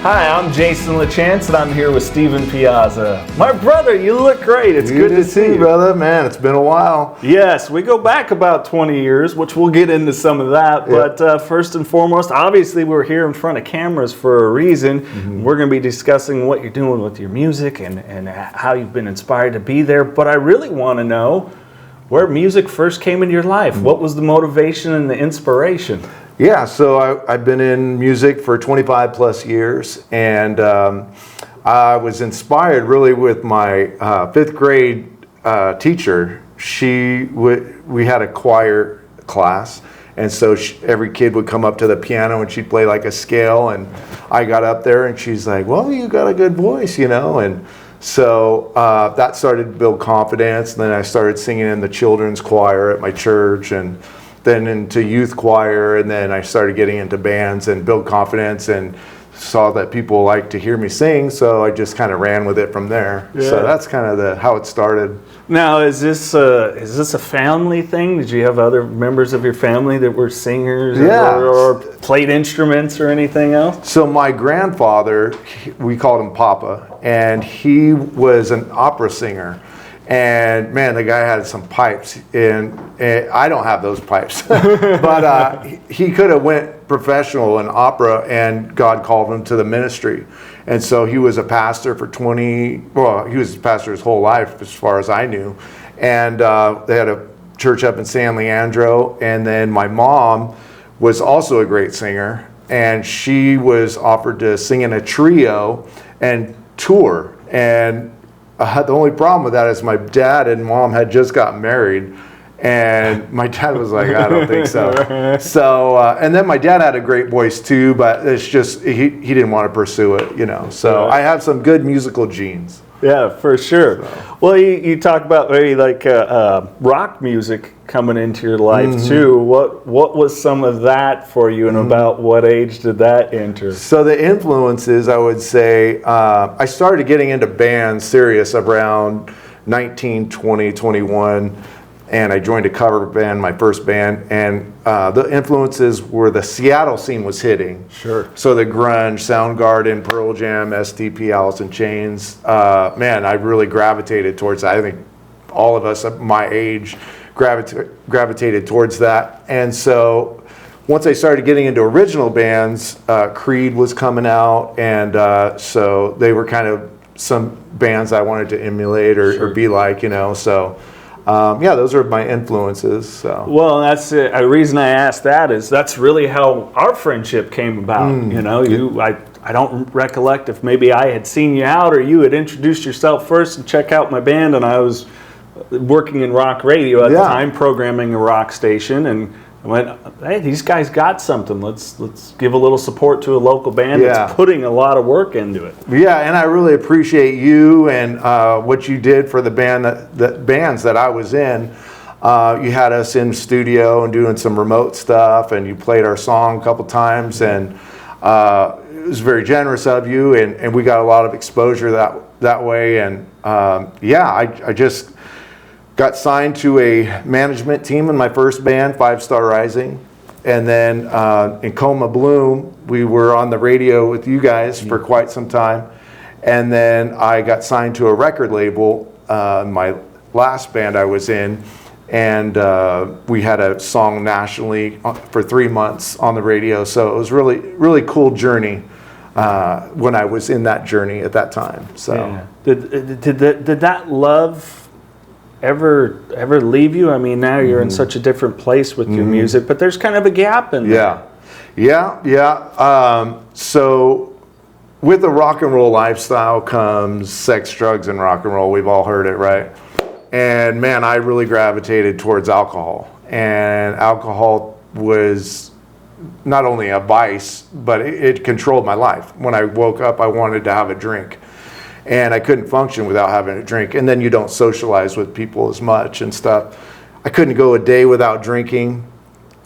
Hi, I'm Jason LaChance, and I'm here with Steven Piazza. My brother, you look great. It's good to see you, brother. Man, it's been a while. Yes, we go back about 20 years, which we'll get into some of that. Yeah. But first and foremost, obviously, we're here in front of cameras for a reason. Mm-hmm. We're going to be discussing what you're doing with your music and how you've been inspired to be there. But I really want to know where music first came into your life. Mm-hmm. What was the motivation and the inspiration? Yeah, so I've been in music for 25 plus years, and I was inspired really with my fifth grade teacher. We had a choir class, and so every kid would come up to the piano and she'd play like a scale, and I got up there and she's like, well, you got a good voice, you know, and so that started to build confidence. And then I started singing in the children's choir at my church, and then into youth choir, and then I started getting into bands and build confidence, and saw that people like to hear me sing, so I just kind of ran with it from there. Yeah. So that's kind of how it started. Now, is this a family thing? Did you have other members of your family that were singers, or played instruments or anything else? So my grandfather, we called him Papa, and he was an opera singer. And man, the guy had some pipes, and I don't have those pipes, but he could have went professional in opera, and God called him to the ministry. And so he was a pastor for he was a pastor his whole life as far as I knew. And they had a church up in San Leandro, and then my mom was also a great singer, and she was offered to sing in a trio and tour. And the only problem with that is my dad and mom had just got married, and my dad was like, I don't think so. So, and then my dad had a great voice too, but it's just, he didn't want to pursue it, you know. So I have some good musical genes. Yeah, for sure. So. Well, you talk about maybe like rock music coming into your life mm-hmm. too. What was some of that for you, and mm-hmm. about what age did that enter? So the influences, I would say, I started getting into bands serious around 19, 20, 21, and I joined a cover band, my first band, and the influences were the Seattle scene was hitting. Sure. So the grunge, Soundgarden, Pearl Jam, STP, Alice in Chains. Man, I really gravitated towards that. I think all of us at my age gravitated towards that. And so once I started getting into original bands, Creed was coming out, and so they were kind of some bands I wanted to emulate or be like, you know, so... those are my influences. So. Well, that's a reason I asked that is that's really how our friendship came about. You know, I don't recollect if maybe I had seen you out or you had introduced yourself first and check out my band, and I was working in rock radio at the time, programming a rock station, and I went, hey, these guys got something. Let's give a little support to a local band that's putting a lot of work into it. Yeah, and I really appreciate you and what you did for the bands that I was in. You had us in studio and doing some remote stuff, and you played our song a couple times, and it was very generous of you, and we got a lot of exposure that way. And I just got signed to a management team in my first band, 5 Star Rising. And then in Coma Bloom, we were on the radio with you guys for quite some time. And then I got signed to a record label, my last band I was in. And we had a song nationally for 3 months on the radio. So it was really, really cool journey when I was in that journey at that time. So did that love ever leave you? I mean, now you're in such a different place with your music, but there's kind of a gap in there. So with the rock and roll lifestyle comes sex, drugs, and rock and roll. We've all heard it, right? And man, I really gravitated towards alcohol. And alcohol was not only a vice, but it controlled my life. When I woke up, I wanted to have a drink. And I couldn't function without having a drink. And then you don't socialize with people as much and stuff. I couldn't go a day without drinking.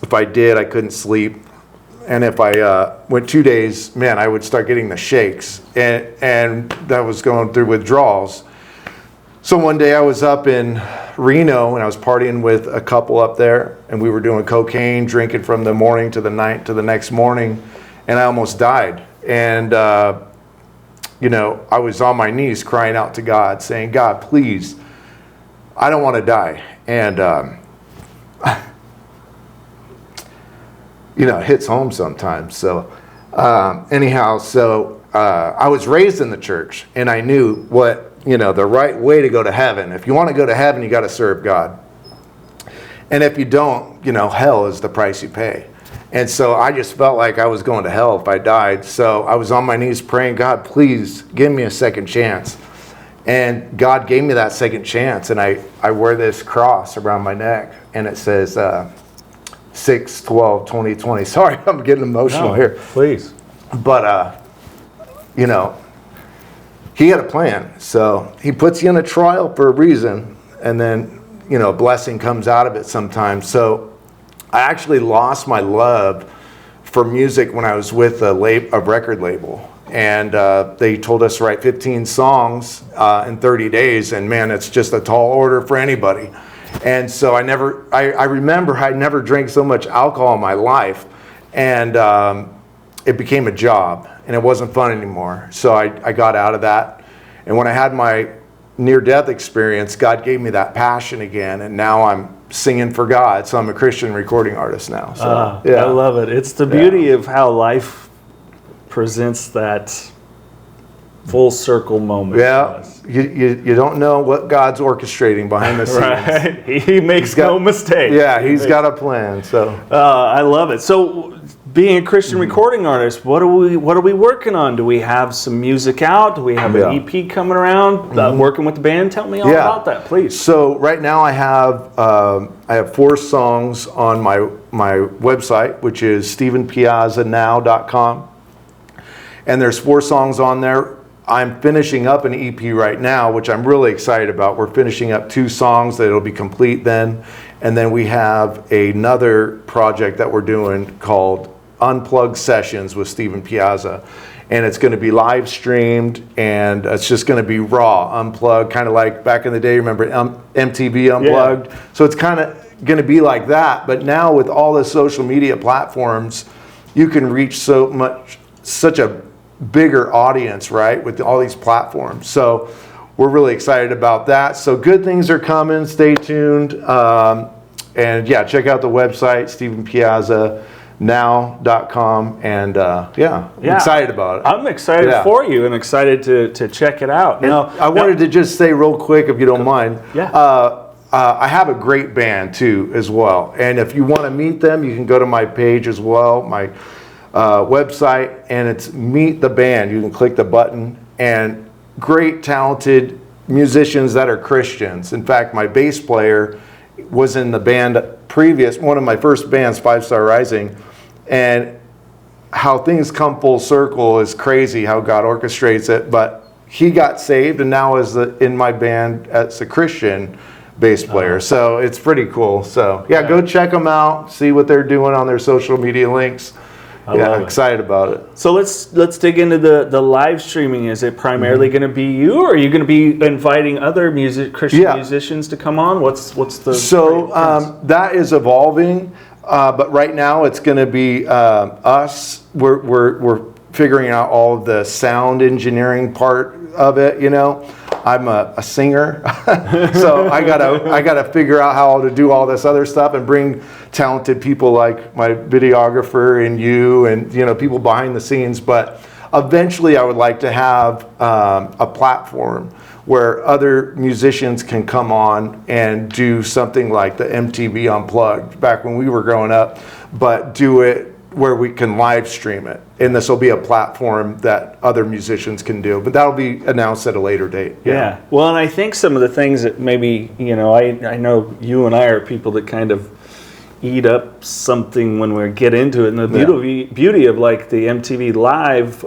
If I did, I couldn't sleep. And if I went 2 days, man, I would start getting the shakes. And that was going through withdrawals. So one day I was up in Reno, and I was partying with a couple up there. And we were doing cocaine, drinking from the morning to the night to the next morning. And I almost died. And, you know, I was on my knees crying out to God, saying, God, please, I don't want to die. And, you know, it hits home sometimes. So, anyhow, I was raised in the church, and I knew what, you know, the right way to go to heaven. If you want to go to heaven, you got to serve God. And if you don't, you know, hell is the price you pay. And so I just felt like I was going to hell if I died. So I was on my knees praying, God, please give me a second chance. And God gave me that second chance. And I wear this cross around my neck, and it says 6/12/2020. Sorry, I'm getting emotional here. Please. But, you know, he had a plan. So he puts you in a trial for a reason. And then, you know, a blessing comes out of it sometimes. So I actually lost my love for music when I was with a record label. And they told us to write 15 songs in 30 days. And man, it's just a tall order for anybody. And so I remember I never drank so much alcohol in my life. And it became a job, and it wasn't fun anymore. So I got out of that. And when I had my near-death experience, God gave me that passion again, and now I'm singing for God. So I'm a Christian recording artist now. So, I love it. It's the beauty of how life presents that full circle moment. Yeah, you don't know what God's orchestrating behind the scenes. Right. He makes no mistake. Yeah, he's got a plan. So I love it. So being a Christian recording artist, what are we working on? Do we have some music out? Do we have an EP coming around? Working with the band? Tell me all about that, please. So right now I have 4 songs on my website, which is StephenPiazzaNow.com, and there's 4 songs on there. I'm finishing up an EP right now, which I'm really excited about. We're finishing up 2 songs that'll be complete then, and then we have another project that we're doing called Unplugged Sessions with Stephen Piazza, and it's going to be live streamed, and it's just going to be raw, unplugged, kind of like back in the day. Remember MTV Unplugged? Yeah. So it's kind of going to be like that, but now with all the social media platforms, you can reach such a bigger audience, right, with all these platforms. So we're really excited about that. So good things are coming. Stay tuned. And yeah, check out the website, StephenPiazzaNow.com, and I'm excited about it. I'm excited for you and excited to check it out. Now, I wanted to just say real quick, if you don't mind. Yeah. I have a great band too, as well. And if you want to meet them, you can go to my page as well, my website, and it's Meet the Band. You can click the button, and great, talented musicians that are Christians. In fact, my bass player was in the band one of my first bands, 5 Star Rising, and how things come full circle is crazy, how God orchestrates it. But he got saved, and now is in my band as a Christian bass player. So it's pretty cool. So go check them out, see what they're doing on their social media links. I'm excited about it. So let's dig into the live streaming. Is it primarily going to be you, or are you going to be inviting other Christian musicians to come on? What's the that is evolving, but right now it's going to be us. We're figuring out all of the sound engineering part of it. You know, I'm a singer, so I gotta figure out how to do all this other stuff and bring talented people like my videographer and you, and people behind the scenes. But eventually, I would like to have a platform where other musicians can come on and do something like the MTV Unplugged back when we were growing up, but do it where we can live stream it. And this will be a platform that other musicians can do, but that'll be announced at a later date. Yeah. Well, and I think some of the things that maybe, I know you and I are people that kind of eat up something when we get into it. And the beauty of like the MTV Live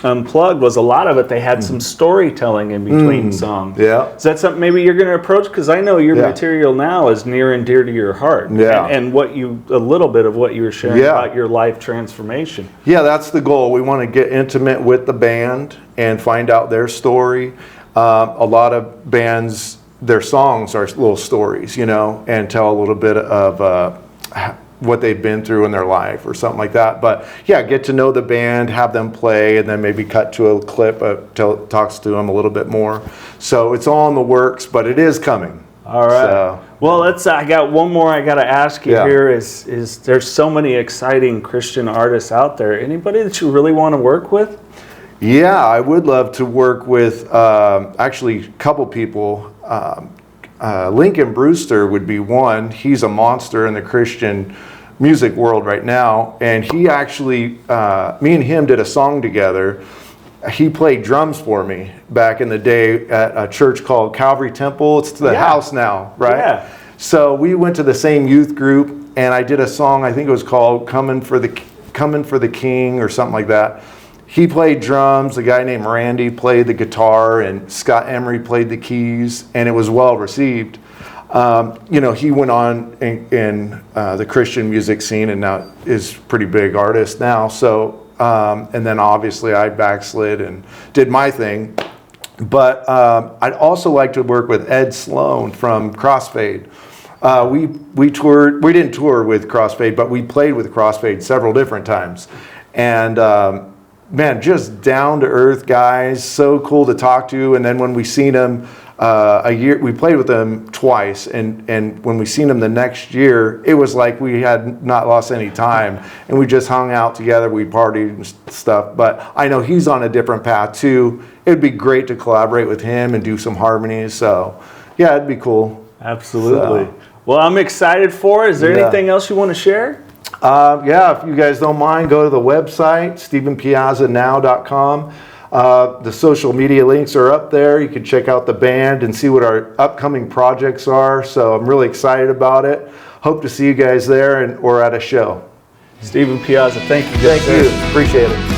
Unplugged was a lot of it, they had some storytelling in between songs. Yeah. Is that something maybe you're going to approach? Because I know your material now is near and dear to your heart. Yeah. And a little bit of what you were sharing about your life transformation. Yeah, that's the goal. We want to get intimate with the band and find out their story. A lot of bands, their songs are little stories, and tell a little bit of what they've been through in their life or something like that. But yeah, get to know the band, have them play, and then maybe cut to a clip talks to them a little bit more. So it's all in the works, but it is coming. All right. So, well, I got one more I got to ask you Yeah. here is there's so many exciting Christian artists out there. Anybody that you really want to work with? yeah, I would love to work with actually a couple people. Lincoln Brewster would be one. He's a monster in the Christian music world right now. And he actually, me and him did a song together. He played drums for me back in the day at a church called Calvary Temple. It's the house now, right? Yeah. So we went to the same youth group, and I did a song, I think it was called Coming for the King or something like that. He played drums, a guy named Randy played the guitar, and Scott Emery played the keys, and it was well received. He went on in the Christian music scene and now is a pretty big artist now. So, and then obviously I backslid and did my thing. But I'd also like to work with Ed Sloan from Crossfade. We toured, we didn't tour with Crossfade, but we played with Crossfade several different times. And man, just down to earth guys, so cool to talk to. And then when we seen him we played with them twice, and when we seen him the next year, it was like we had not lost any time, and we just hung out together, we partied and stuff. But I know he's on a different path too. It'd be great to collaborate with him and do some harmonies. So yeah, it'd be cool. Absolutely. So, well, I'm excited for it. Is there anything else you want to share? Yeah, if you guys don't mind, go to the website, StephenPiazzaNow.com. The social media links are up there. You can check out the band and see what our upcoming projects are. So I'm really excited about it. Hope to see you guys there or at a show. Stephen Piazza, thank you. Thank you. Appreciate it.